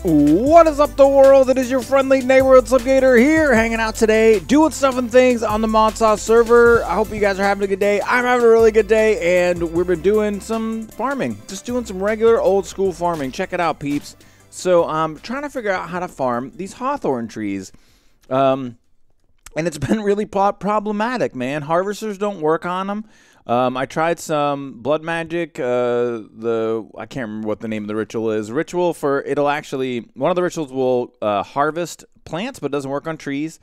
What is up, the world? It is your friendly neighborhood Slipgator here, hanging out today, doing stuff and things on the ModSauce server. I hope you guys are having a good day. I'm having a really good day, and we've been doing some farming. Just doing some regular old school farming. Check it out, peeps. So I'm trying to figure out how to farm these hawthorn trees. And it's been really problematic, man. Harvesters don't work on them. I tried some blood magic. I can't remember what the name of the ritual is. Ritual for it'll actually one of the rituals will harvest plants, but it doesn't work on trees.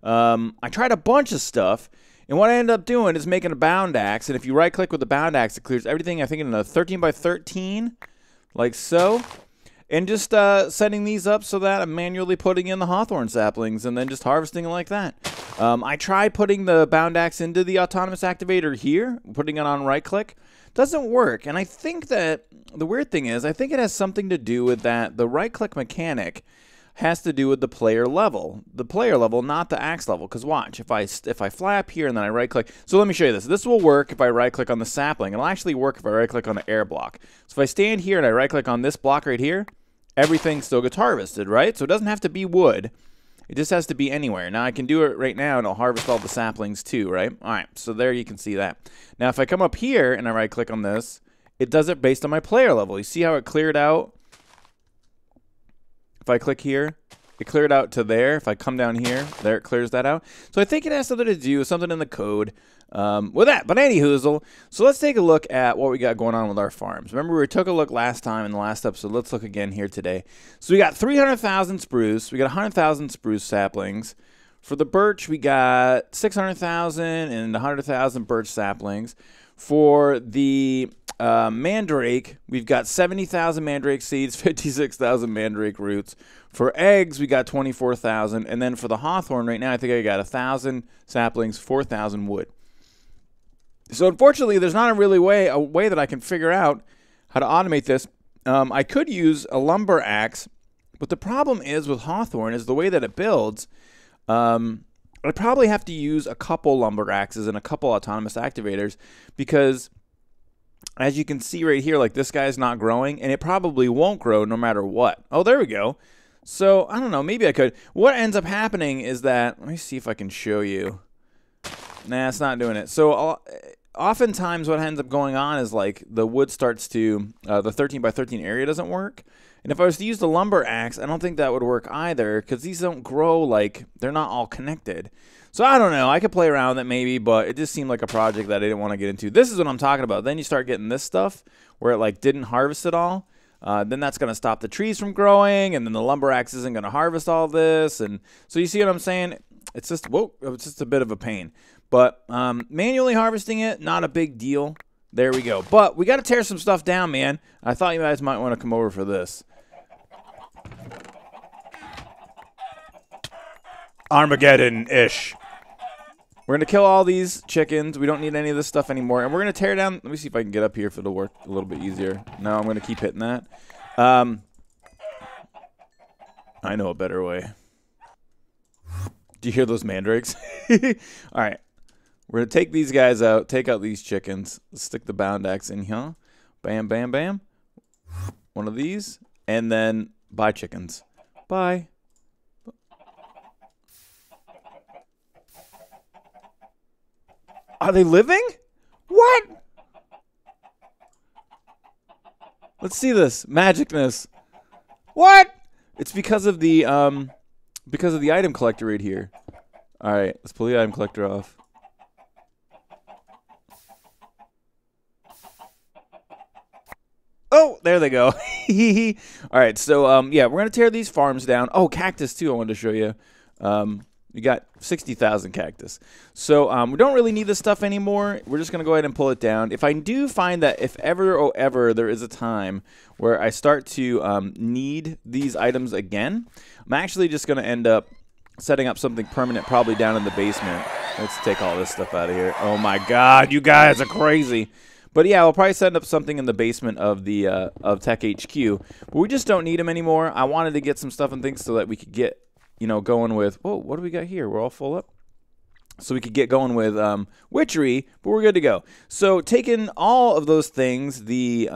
I tried a bunch of stuff, and what I ended up doing is making a bound axe. And if you right click with the bound axe, it clears everything. I think in a 13 by 13, like so. And just setting these up so that I'm manually putting in the hawthorn saplings and then just harvesting it like that. I tried putting the bound axe into the autonomous activator here, putting it on right click. Doesn't work. And I think that the weird thing is, I think it has something to do with that the right click mechanic has to do with the player level. The player level, not the axe level. Because watch, if I fly up here and then I right click. So let me show you this. This will work if I right click on the sapling. It'll actually work if I right click on the air block. So if I stand here and I right click on this block right here, everything still gets harvested, right? So it doesn't have to be wood. It just has to be anywhere. Now I can do it right now and I'll harvest all the saplings too, right? All right, so there you can see that. Now if I come up here and I right click on this, it does it based on my player level. You see how it cleared out? If I click here, it cleared out to there. If I come down here, there it clears that out. So I think it has something to do with something in the code with that. But anyhoozle, so let's take a look at what we got going on with our farms. Remember, we took a look last time in the last episode. Let's look again here today. So we got 300,000 spruce. We got 100,000 spruce saplings. For the birch, we got 600,000 and 100,000 birch saplings. For the mandrake, we've got 70,000 mandrake seeds, 56,000 mandrake roots. For eggs, we got 24,000. And then for the hawthorn, right now, I think I got 1,000 saplings, 4,000 wood. So unfortunately, there's not a way that I can figure out how to automate this. I could use a lumber axe, but the problem is with hawthorn is the way that it builds. I probably have to use a couple lumber axes and a couple autonomous activators because, as you can see right here, like this guy's not growing, and it probably won't grow no matter what. Oh, there we go. So I don't know. Maybe I could. What ends up happening is that, let me see if I can show you. Nah, it's not doing it. So oftentimes what ends up going on is like the wood starts to, the 13 by 13 area doesn't work. And if I was to use the lumber axe, I don't think that would work either because these don't grow, like, they're not all connected. So I don't know. I could play around with it maybe, but it just seemed like a project that I didn't want to get into. This is what I'm talking about. Then you start getting this stuff where it like didn't harvest it all. Then that's going to stop the trees from growing, and then the lumber axe isn't going to harvest all this. And so you see what I'm saying? It's just, whoa, it's just a bit of a pain. But manually harvesting it, not a big deal. There we go. But we got to tear some stuff down, man. I thought you guys might want to come over for this. Armageddon-ish. We're going to kill all these chickens. We don't need any of this stuff anymore. And we're going to tear down. Let me see if I can get up here if it'll work a little bit easier. No, I'm going to keep hitting that. I know a better way. Do you hear those mandrakes? All right. We're going to take these guys out, take out these chickens, stick the bound axe in here. Bam, bam, bam. One of these. And then, bye, chickens. Bye. Are they living? What? Let's see this. Magicness. What? It's because of the item collector right here. All right, let's pull the item collector off. Oh, there they go. All right, so yeah, we're gonna tear these farms down. Oh, cactus too. I wanted to show you. We got 60,000 cactus. So we don't really need this stuff anymore. We're just going to go ahead and pull it down. If I do find that if ever there is a time where I start to need these items again, I'm actually just going to end up setting up something permanent probably down in the basement. Let's take all this stuff out of here. Oh my God, you guys are crazy. But yeah, we'll probably set up something in the basement of the of Tech HQ. But we just don't need them anymore. I wanted to get some stuff and things so that we could get, you know, going with, whoa, what do we got here? We're all full up. So we could get going with Witchery, but we're good to go. So taking all of those things, the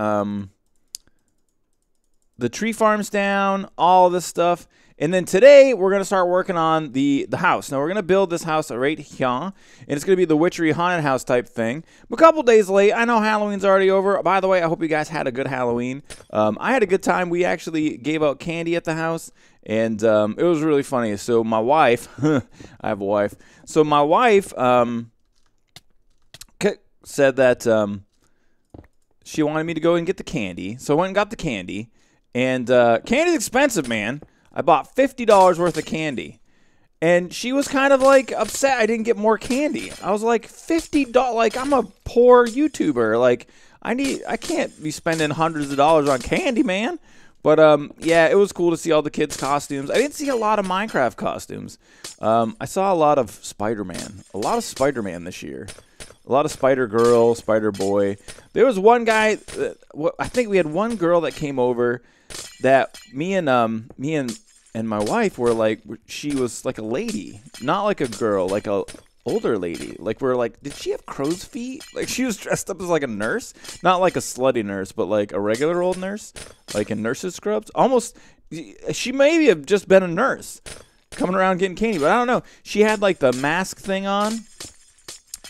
the tree farms down, all this stuff. And then today, we're going to start working on the house. Now, we're going to build this house right here, and it's going to be the Witchery Haunted House type thing. I'm a couple days late. I know Halloween's already over. By the way, I hope you guys had a good Halloween. I had a good time. We actually gave out candy at the house, and it was really funny. So my wife, I have a wife. So my wife said that she wanted me to go and get the candy. So I went and got the candy, and candy's expensive, man. I bought $50 worth of candy, and she was kind of like upset I didn't get more candy. I was like, $50, like I'm a poor YouTuber. Like I can't be spending hundreds of dollars on candy, man. But yeah, it was cool to see all the kids' costumes. I didn't see a lot of Minecraft costumes. I saw a lot of Spider-Man. A lot of Spider-Man this year. A lot of Spider-Girl, Spider-Boy. There was one guy, I think we had one girl that came over that me and my wife were like, she was like a lady, not like a girl, like a older lady. Like we're like, did she have crow's feet? Like she was dressed up as like a nurse, not like a slutty nurse, but like a regular old nurse, like in nurse's scrubs. Almost, she maybe have just been a nurse coming around getting candy, but I don't know. She had like the mask thing on,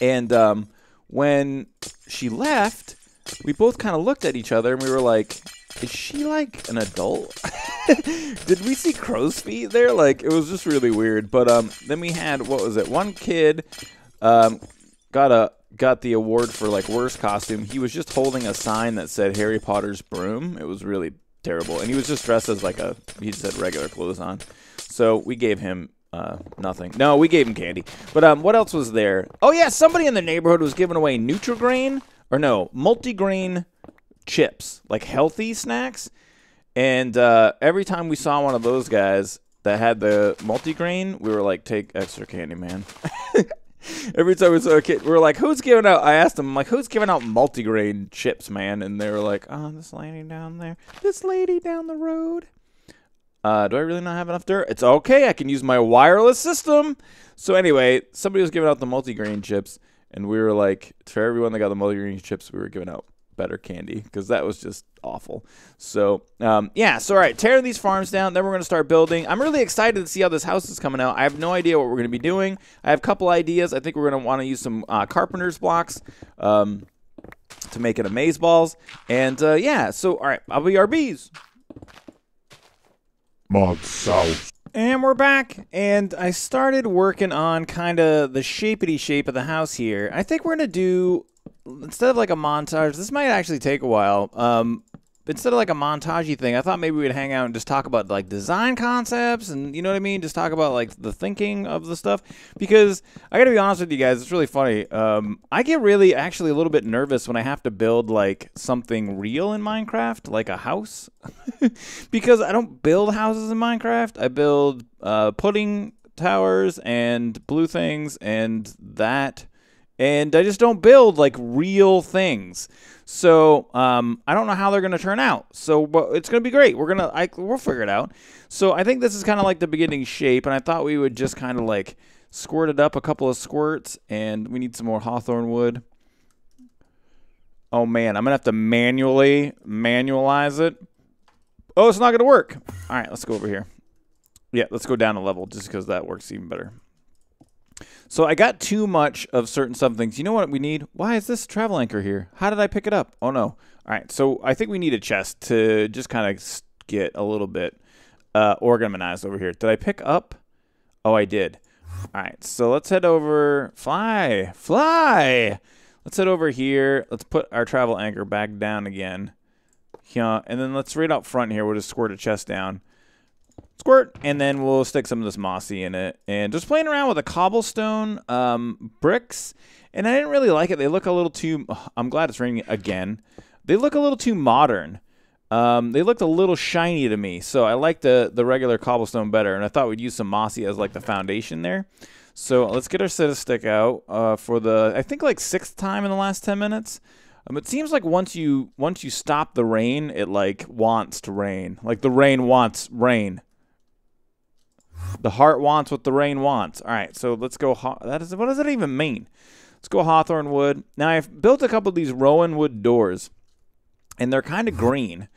and when she left, we both kind of looked at each other and we were like, is she like an adult? Did we see crow's feet there? Like, it was just really weird. But then we had, what was it? One kid got the award for like worst costume. He was just holding a sign that said Harry Potter's broom. It was really terrible. And he was just dressed as like he just had regular clothes on. So we gave him nothing. No, we gave him candy. But what else was there? Oh yeah, somebody in the neighborhood was giving away Nutri-Grain, or no, multigrain chips, like healthy snacks. And every time we saw one of those guys that had the multigrain, we were like, take extra candy, man. Every time we saw a kid, we were like, who's giving out? I asked them, I'm like, who's giving out multigrain chips, man? And they were like, oh, this lady down there, this lady down the road. Do I really not have enough dirt? It's okay, I can use my wireless system. So anyway, somebody was giving out the multigrain chips, and we were like, for everyone that got the multigrain chips, we were giving out better candy, because that was just awful. So yeah, so all right, tearing these farms down, then we're going to start building. I'm really excited to see how this house is coming out. I have no idea what we're going to be doing. I have a couple ideas. I think we're going to want to use some carpenter's blocks to make it amaze balls. And yeah, so all right, I'll be RBs. ModSauce. And we're back, and I started working on kind of the shapety shape of the house here. I think we're going to do, instead of like a montage, this might actually take a while. Instead of like a montagey thing, I thought maybe we'd hang out and just talk about like design concepts and, you know what I mean? Just talk about like the thinking of the stuff. Because I gotta be honest with you guys, it's really funny. I get really actually a little bit nervous when I have to build like something real in Minecraft, like a house. Because I don't build houses in Minecraft. I build pudding towers and blue things and that. And I just don't build like real things. So I don't know how they're going to turn out. So but it's going to be great. We'll figure it out. So I think this is kind of like the beginning shape. And I thought we would just kind of like squirt it up a couple of squirts. And we need some more hawthorn wood. Oh man, I'm going to have to manualize it. Oh, it's not going to work. All right, let's go over here. Yeah, let's go down a level just because that works even better. So I got too much of certain some things. You know what we need? Why is this travel anchor here? How did I pick it up? Oh, no. All right, so I think we need a chest to just kind of get a little bit organized over here. Did I pick up? Oh, I did. All right, so let's head over. Fly. Let's head over here. Let's put our travel anchor back down again. Yeah, and then let's right out front here. We'll just squirt a chest down. Squirt, and then we'll stick some of this mossy in it. And just playing around with the cobblestone bricks. And I didn't really like it. They look a little too... I'm glad it's raining again. They look a little too modern. They looked a little shiny to me. So I like the regular cobblestone better. And I thought we'd use some mossy as like the foundation there. So let's get our set stick out for the... I think like 6th time in the last 10 minutes. It seems like once you stop the rain, it like wants to rain. Like the rain wants rain. The heart wants what the rain wants. All right, so let's go. What does that even mean? Let's go hawthorn wood. Now I've built a couple of these rowan wood doors, and they're kind of green.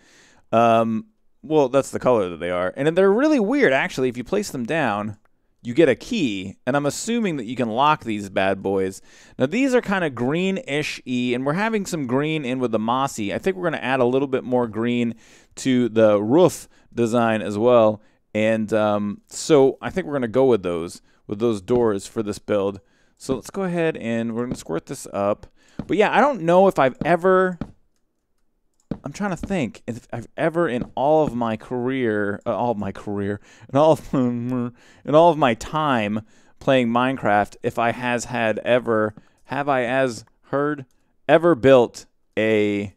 When Well, that's the color that they are. And they're really weird, actually. If you place them down, you get a key. And I'm assuming that you can lock these bad boys. Now, these are kind of greenish-y, and we're having some green in with the mossy. I think we're going to add a little bit more green to the roof design as well. And so I think we're going to go with those doors for this build. So let's go ahead and we're going to squirt this up. But yeah, I don't know if I've ever... I'm trying to think if I've ever in all of my career, in all of my time playing Minecraft, if I ever built a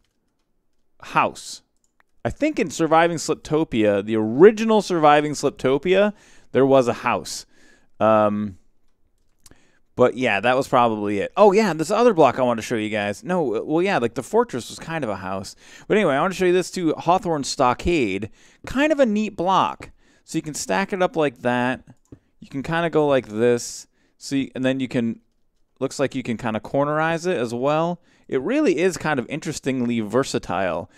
house. I think in Surviving Sliptopia, the original Surviving Sliptopia, there was a house. But yeah, that was probably it. Oh yeah, this other block I want to show you guys. No, well yeah, like the fortress was kind of a house. But anyway, I want to show you this too, Hawthorne Stockade. Kind of a neat block. So you can stack it up like that. You can kind of go like this. See, and then you can, looks like you can kind of cornerize it as well. It really is kind of interestingly versatile.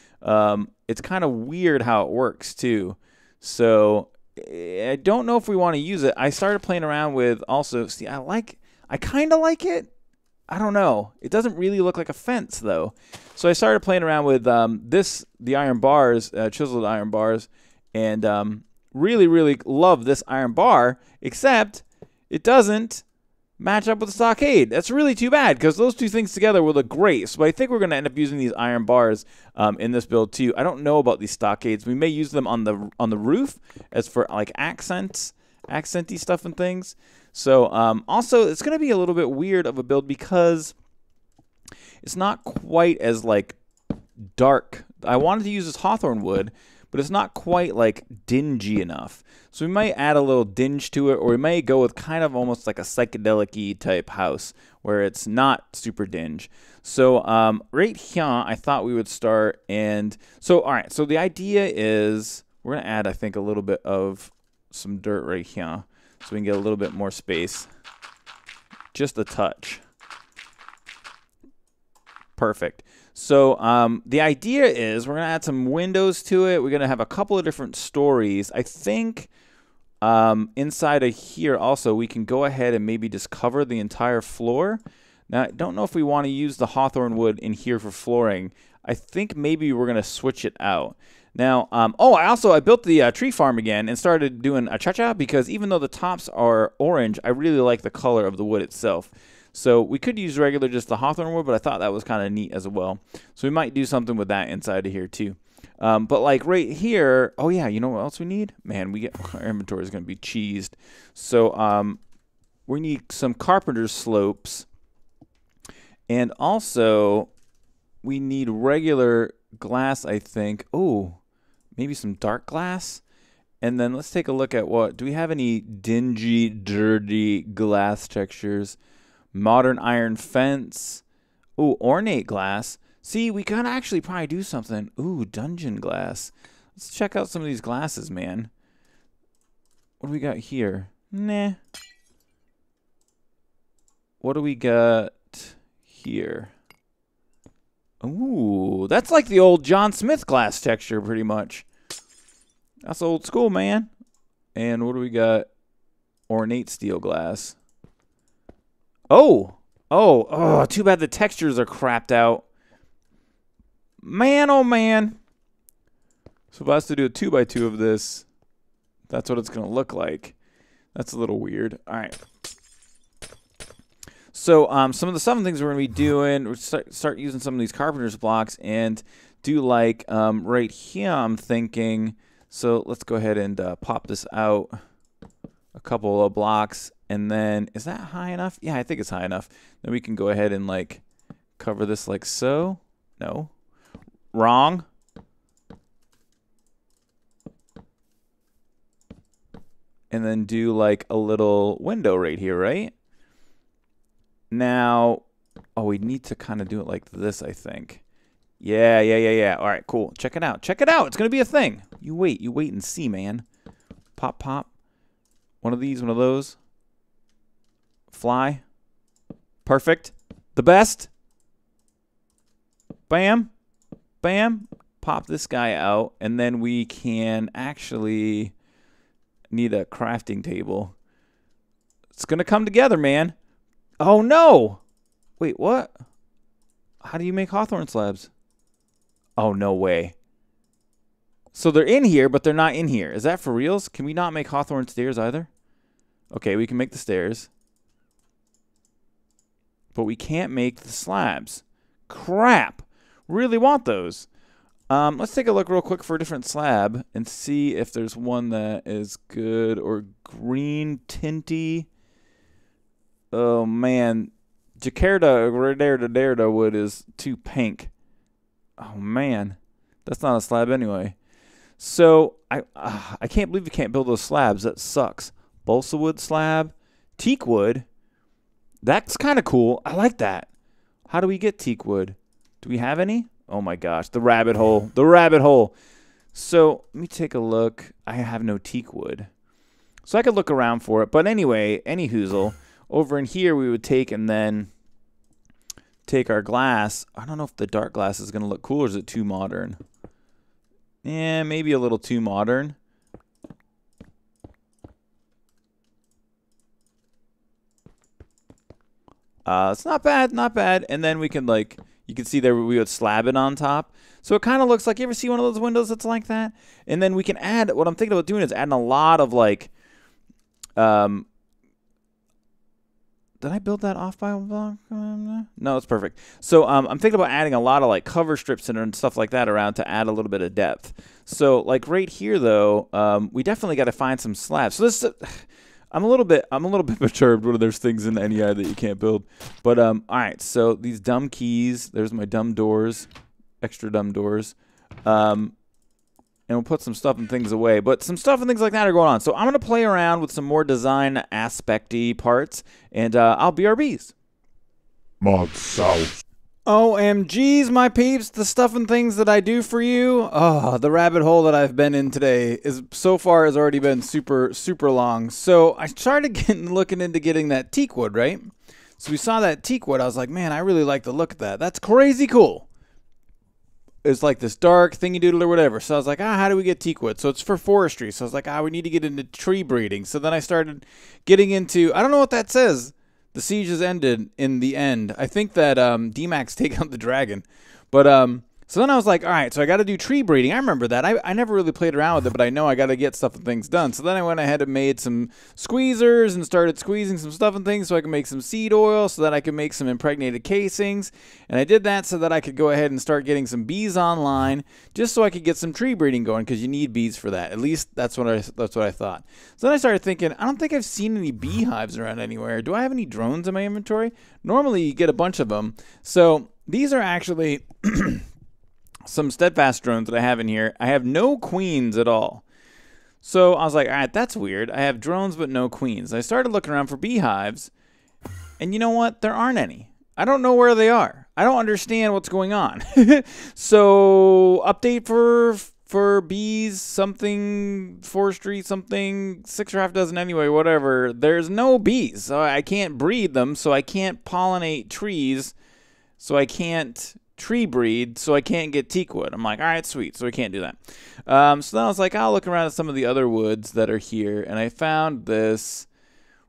It's kind of weird how it works too. So I don't know if we want to use it. I started playing around with also, see, I kind of like it. I don't know. It doesn't really look like a fence, though. So I started playing around with the iron bars, chiseled iron bars, and really, really love this iron bar, except it doesn't match up with the stockade. That's really too bad, because those two things together will look great. So I think we're going to end up using these iron bars in this build, too. I don't know about these stockades. We may use them on the roof as for, like, accenty stuff and things. So also it's going to be a little bit weird of a build because it's not quite as like dark. I wanted to use this hawthorn wood, but it's not quite like dingy enough. So we might add a little dinge to it, or we may go with kind of almost like a psychedelic-y type house where it's not super dinge. So right here I thought we would start, and so all right, so the idea is we're going to add, I think, a little bit of some dirt right here. So we can get a little bit more space. Just a touch. Perfect. So the idea is we're going to add some windows to it. We're going to have a couple of different stories. I think inside of here also we can go ahead and maybe just cover the entire floor. Now, I don't know if we want to use the hawthorn wood in here for flooring. I think maybe we're going to switch it out. Now, I built the tree farm again and started doing a cha-cha because even though the tops are orange, I really like the color of the wood itself. So we could use regular just the hawthorn wood, but I thought that was kind of neat as well. So we might do something with that inside of here too. But like right here, oh yeah, you know what else we need? Man, our inventory is going to be cheesed. So we need some carpenter's slopes, and also we need regular glass, I think. Oh, maybe some dark glass. And then let's take a look at do we have any dingy, dirty glass textures? Modern iron fence. Ooh, ornate glass. See, we can actually probably do something. Ooh, dungeon glass. Let's check out some of these glasses, man. What do we got here? Nah. What do we got here? Ooh, that's like the old John Smith glass texture, pretty much. That's old school, man. And what do we got? Ornate steel glass. Oh, too bad the textures are crapped out. Man, oh man. So if I was to do a 2x2 of this, that's what it's going to look like. That's a little weird. All right. So some of the southern things we're going to be doing, we're start using some of these carpenter's blocks and do like right here, I'm thinking. So let's go ahead and pop this out a couple of blocks. And then, is that high enough? Yeah, I think it's high enough. Then we can go ahead and like cover this like so. No. Wrong. And then do like a little window right here, right? Now, oh, we need to kind of do it like this, I think. Yeah. All right, cool. Check it out. Check it out. It's going to be a thing. You wait and see, man. Pop, pop. One of these, one of those. Fly. Perfect. The best. Bam. Bam. pop this guy out, and then we can actually need a crafting table. It's going to come together, man. Oh, no. Wait, what? How do you make hawthorn slabs? Oh, no way. So they're in here, but they're not in here. Is that for reals? Can we not make hawthorn stairs either? Okay, we can make the stairs. But we can't make the slabs. Crap. Really want those. Let's take a look real quick for a different slab and see if there's one that is good or green tinty. Oh, man. Jacarta wood is too pink. Oh, man. That's not a slab anyway. So, I can't believe you can't build those slabs. That sucks. Balsa wood slab. Teak wood. That's kind of cool. I like that. How do we get teak wood? Do we have any? Oh, my gosh. The rabbit hole. The rabbit hole. So, let me take a look. I have no teak wood. So, I could look around for it. But anyway, anyhoozle. Over in here, we would take and then take our glass. I don't know if the dark glass is going to look cool or is it too modern? Yeah, maybe a little too modern. It's not bad, not bad. And then we can, like, you can see there we would slab it on top. So it kind of looks like, you ever see one of those windows that's like that? And then we can add, what I'm thinking about doing is adding a lot of, like, did I build that off by a block? No, it's perfect. So I'm thinking about adding a lot of like cover strips and stuff like that around to add a little bit of depth. So like right here though, we definitely got to find some slabs. So this, I'm a little bit perturbed when there's things in NEI that you can't build. But all right, so these dumb keys. There's my dumb doors, extra dumb doors. And we'll put some stuff and things away. But some stuff and things like that are going on. So I'm going to play around with some more design aspect-y parts. And I'll BRBs. ModSauce. OMGs, my peeps. The stuff and things that I do for you. Oh, the rabbit hole that I've been in today is so far has already been super, super long. So I started looking into getting that teak wood, right? So we saw that teak wood. I was like, man, I really like the look of that. That's crazy cool. It's like this dark thingy doodle or whatever. So I was like, how do we get teak wood? So it's for forestry. So I was like, we need to get into tree breeding. So then I started getting into, I don't know what that says. The siege has ended in the end. I think that D-Max take out the dragon. But so then I was like, all right, so I got to do tree breeding. I remember that. I never really played around with it, but I know I got to get stuff and things done. So then I went ahead and made some squeezers and started squeezing some stuff and things so I can make some seed oil so that I could make some impregnated casings. And I did that so that I could go ahead and start getting some bees online just so I could get some tree breeding going because you need bees for that. At least that's what I thought. So then I started thinking, I don't think I've seen any beehives around anywhere. Do I have any drones in my inventory? Normally you get a bunch of them. So these are actually some steadfast drones that I have in here. I have no queens at all. So I was like, all right, that's weird. I have drones but no queens. I started looking around for beehives, and you know what? There aren't any. I don't know where they are. I don't understand what's going on. So update for bees, something, forestry, something, 6 or half dozen anyway, whatever. There's no bees. So I can't breed them, so I can't pollinate trees, so I can't tree breed, so I can't get teak wood. I'm like, all right, sweet. So we can't do that. So then I was like, I'll look around at some of the other woods that are here, and I found this,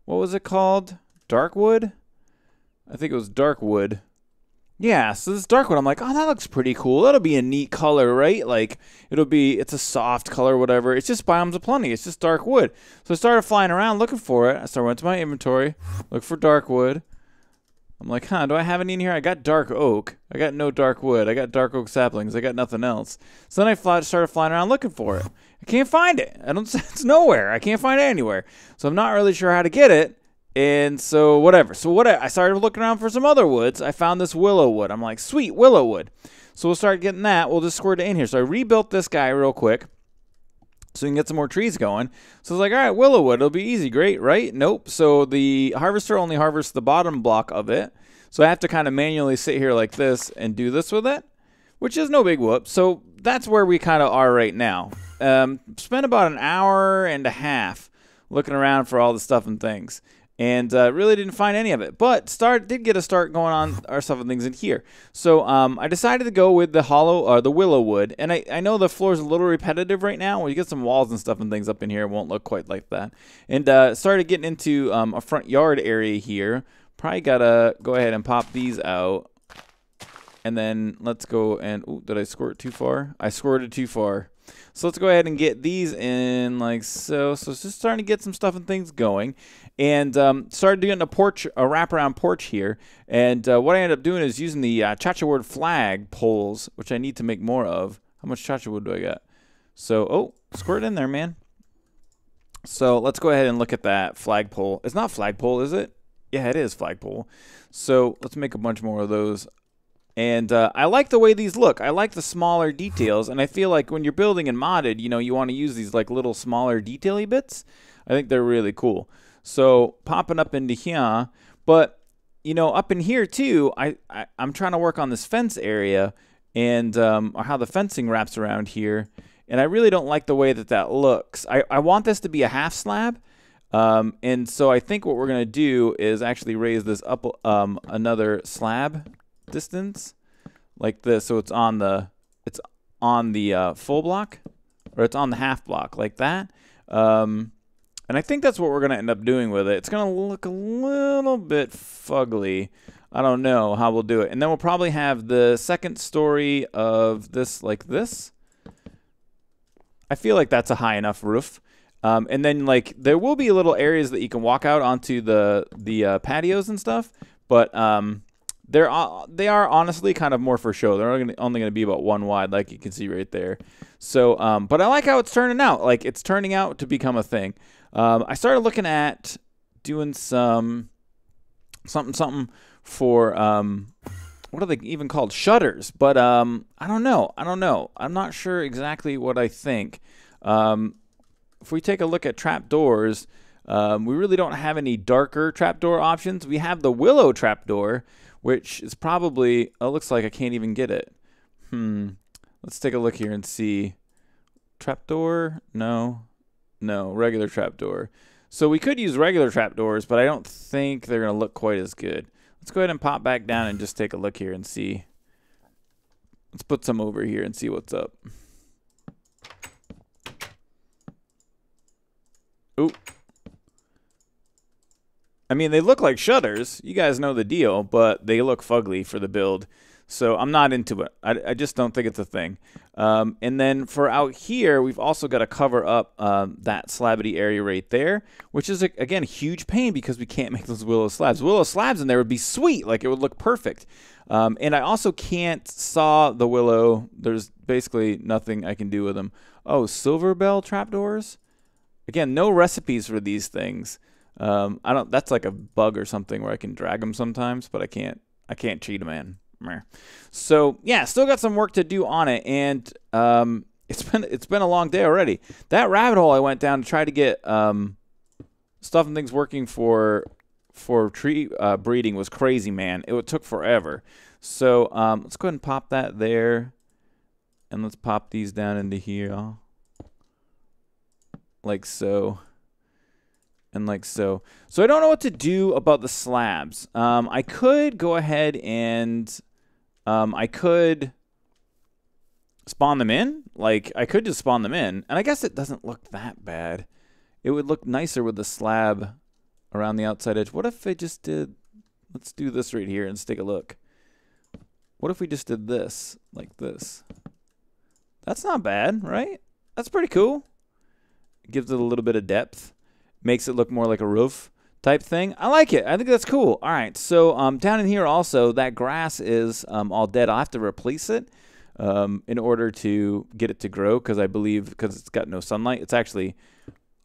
what was it called? Dark wood? I think it was dark wood. Yeah, so this dark wood, I'm like, oh, that looks pretty cool. That'll be a neat color, right? Like, it's a soft color, whatever. It's just biomes of plenty. It's just dark wood. So I started flying around looking for it. Went to my inventory, looked for dark wood. I'm like, do I have any in here? I got dark oak. I got no dark wood. I got dark oak saplings. I got nothing else. So then I started flying around looking for it. I can't find it. It's nowhere. I can't find it anywhere. So I'm not really sure how to get it. And so whatever. So I started looking around for some other woods. I found this willow wood. I'm like, sweet, willow wood. So we'll start getting that. We'll just squirt it in here. So I rebuilt this guy real quick so we can get some more trees going. So I was like, all right, willow wood. It'll be easy. Great, right? Nope. So the harvester only harvests the bottom block of it. So I have to kind of manually sit here like this and do this with it, which is no big whoop. So that's where we kind of are right now. Spent about an hour and a half looking around for all the stuff and things. and really didn't find any of it. But did get a start going on our stuff and things in here. So I decided to go with the willow wood, and I know the floor is a little repetitive right now. When you get some walls and stuff and things up in here, it won't look quite like that. And started getting into a front yard area here. Probably gotta go ahead and pop these out. And then let's go and, ooh, did I squirt too far? I squirted too far. So let's go ahead and get these in like so. So it's just starting to get some stuff and things going. And started doing a wraparound porch here. And what I ended up doing is using the chacha-wood flag poles, which I need to make more of. How much chacha-wood do I got? So, oh, squirt in there, man. So let's go ahead and look at that flagpole. It's not flagpole, is it? Yeah, it is flagpole. So let's make a bunch more of those. And I like the way these look. I like the smaller details, and I feel like when you're building and modded, you know, you want to use these like little smaller detail-y bits. I think they're really cool. So popping up into here, but you know, up in here too, I'm trying to work on this fence area and or how the fencing wraps around here, and I really don't like the way that that looks. I want this to be a half slab. And so I think what we're gonna do is actually raise this up another slab distance like this, so it's on the full block, or it's on the half block like that. And I think that's what we're gonna end up doing with it. It's gonna look a little bit fugly. I don't know how we'll do it. And then we'll probably have the second story of this like this. I feel like that's a high enough roof. And then like there will be little areas that you can walk out onto the patios and stuff, but they are honestly kind of more for show. They're only going to be about one wide, like you can see right there. So, but I like how it's turning out. Like it's turning out to become a thing. I started looking at doing something for what are they even called? Shutters. But I don't know. I'm not sure exactly what I think. If we take a look at trapdoors, we really don't have any darker trapdoor options. We have the willow trapdoor, which is probably, oh, looks like I can't even get it. Let's take a look here and see. Trapdoor? No, regular trapdoor. So we could use regular trapdoors, but I don't think they're going to look quite as good. Let's go ahead and pop back down and just take a look here and see. Let's put some over here and see what's up. Ooh. I mean, they look like shutters. You guys know the deal, but they look fugly for the build. So I'm not into it. I just don't think it's a thing. And then for out here, we've also got to cover up that slabbity area right there, which is, again, a huge pain because we can't make those willow slabs. Willow slabs in there would be sweet. Like, it would look perfect. And I also can't saw the willow. There's basically nothing I can do with them. Oh, silver bell trapdoors? Again, no recipes for these things. That's like a bug or something where I can drag them sometimes, but I can't cheat them in. So yeah, still got some work to do on it, and it's been a long day already. That rabbit hole I went down to try to get stuff and things working for tree breeding was crazy, man. It took forever. So let's go ahead and pop that there, and let's pop these down into here, like so. And like so. So I don't know what to do about the slabs. I could go ahead and I could spawn them in. Like, I could just spawn them in. And I guess it doesn't look that bad. It would look nicer with the slab around the outside edge. What if I just did, let's do this right here and just take a look. What if we just did this, like this? That's not bad, right? That's pretty cool. It gives it a little bit of depth. Makes it look more like a roof type thing. I like it. I think that's cool. All right, so down in here also, that grass is all dead. I'll have to replace it in order to get it to grow, because I believe because it's got no sunlight. It's actually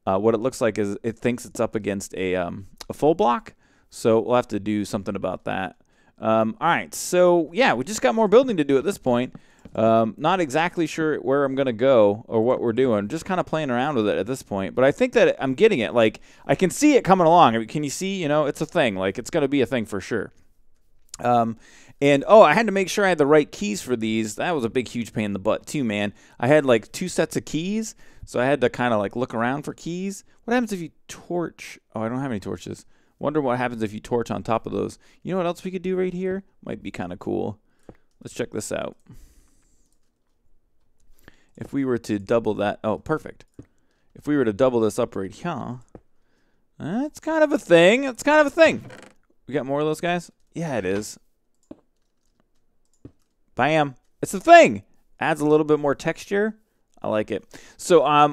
what it looks like is it thinks it's up against a full block, so we'll have to do something about that. All right, so yeah, we just got more building to do at this point. Not exactly sure where I'm going to go or what we're doing. Just kind of playing around with it at this point. But I think that I'm getting it. Like, I can see it coming along. I mean, can you see? You know, it's a thing. Like, it's going to be a thing for sure. And, oh, I had to make sure I had the right keys for these. That was a big, huge pain in the butt, too, man. I had, like, 2 sets of keys. So I had to kind of, like, look around for keys. What happens if you torch? Oh, I don't have any torches. Wonder what happens if you torch on top of those. You know what else we could do right here? Might be kind of cool. Let's check this out. If we were to double that, oh, perfect. If we were to double this up right here, that's kind of a thing. It's kind of a thing. We got more of those guys? Yeah, it is. Bam. It's a thing. Adds a little bit more texture. I like it. So I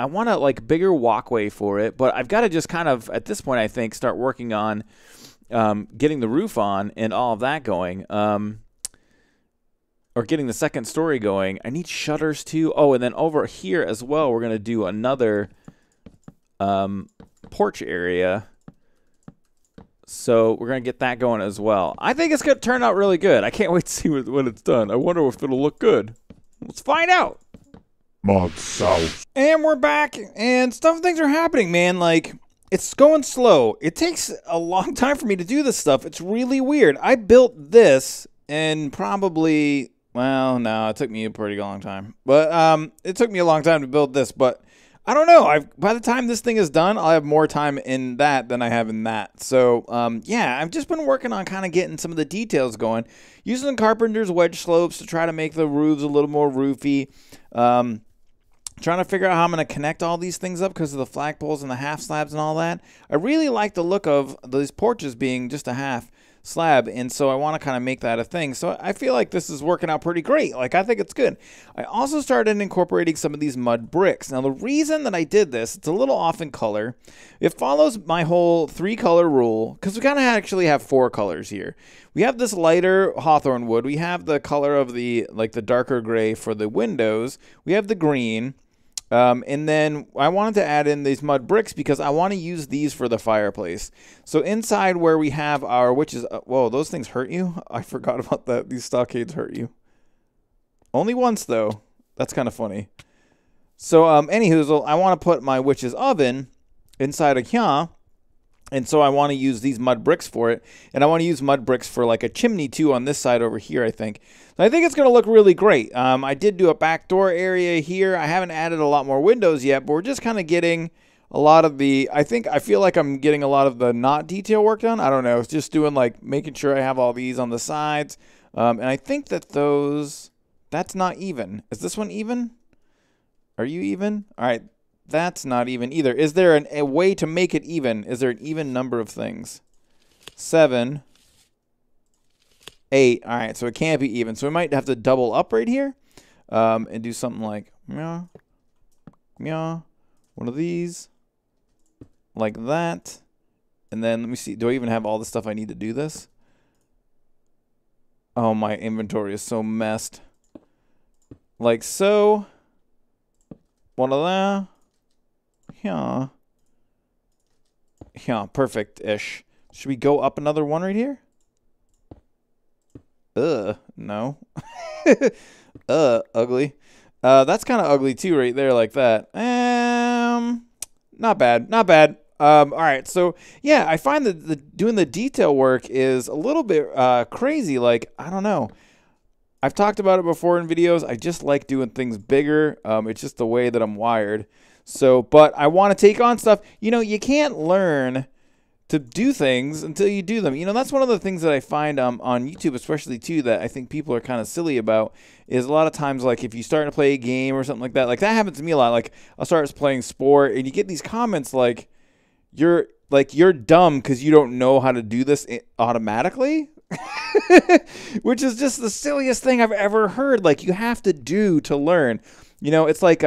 want a like bigger walkway for it, but I've got to just kind of at this point I think start working on getting the roof on and all of that going. Or getting the second story going. I need shutters too. Oh, and then over here as well, we're gonna do another porch area. So we're going to get that going as well. I think it's going to turn out really good. I can't wait to see when it's done. I wonder if it'll look good. Let's find out. ModSauce. And we're back, and things are happening, man. Like, it's going slow. It takes a long time for me to do this stuff. It's really weird. I built this in probably, well, no, it took me a pretty long time. But it took me a long time to build this, but I don't know. By the time this thing is done, I'll have more time in that than I have in that. So, yeah, I've just been working on kind of getting some of the details going. Using carpenter's wedge slopes to try to make the roofs a little more roofy. Trying to figure out how I'm going to connect all these things up because of the flagpoles and the half slabs and all that. I really like the look of these porches being just a half slab, and so I want to kind of make that a thing. So I feel like this is working out pretty great. Like, I think it's good. I also started incorporating some of these mud bricks. Now, the reason that I did this, it's a little off in color. It follows my whole 3-color rule, because we kind of actually have 4 colors here. We have this lighter hawthorn wood. We have the color of the darker gray for the windows. We have the green. And then I wanted to add in these mud bricks because I want to use these for the fireplace. So inside where we have our witches, whoa, those things hurt you? I forgot about that. These stockades hurt you. Only once though. That's kind of funny. So anywho, I want to put my witch's oven inside of here. And so I want to use these mud bricks for it. And I want to use mud bricks for like a chimney too on this side over here, I think. So I think it's going to look really great. I did do a back door area here. I haven't added a lot more windows yet, but we're just kind of getting a lot of the, I feel like I'm getting a lot of the not detail work done. I don't know. It's just doing like making sure I have all these on the sides. And I think that that's not even. Is this one even? Are you even? All right. That's not even either. Is there a way to make it even? Is there an even number of things? 7, 8. All right, so it can't be even. So we might have to double up right here and do something like meow, meow, one of these, like that. And then let me see. Do I even have all the stuff I need to do this? Oh, my inventory is so messed. Like so. One of that. Yeah. Yeah, perfect-ish. Should we go up another one right here? No. Ugly. That's kind of ugly too right there like that. Not bad. Not bad. All right, so yeah, I find that doing the detail work is a little bit crazy. Like, I don't know. I've talked about it before in videos. I just like doing things bigger. It's just the way that I'm wired. So, but I want to take on stuff. You know, you can't learn to do things until you do them. You know, that's one of the things that I find on YouTube, especially too, that I think people are kind of silly about, is a lot of times, like, if you start to play a game or something like that happens to me a lot. Like, I'll start playing sport, and you get these comments like, you're dumb because you don't know how to do this automatically. Which is just the silliest thing I've ever heard. Like, you have to do to learn. You know, it's like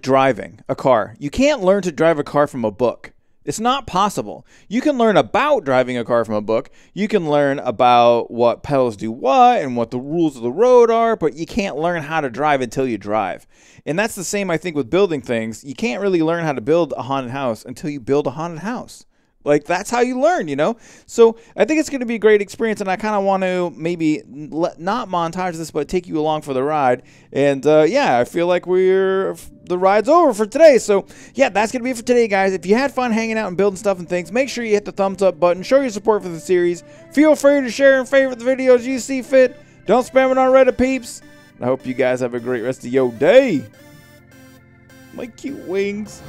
driving a car. You can't learn to drive a car from a book. It's not possible. You can learn about driving a car from a book. You can learn about what pedals do what and what the rules of the road are, but you can't learn how to drive until you drive. And that's the same, I think, with building things. You can't really learn how to build a haunted house until you build a haunted house. Like, that's how you learn, you know? So I think it's going to be a great experience, and I kind of want to maybe not montage this, but take you along for the ride. And, yeah, I feel like the ride's over for today. So, yeah, that's going to be it for today, guys. If you had fun hanging out and building stuff and things, make sure you hit the thumbs up button. Show your support for the series. Feel free to share and favorite the videos you see fit. Don't spam it on Reddit, peeps. I hope you guys have a great rest of your day. My cute wings.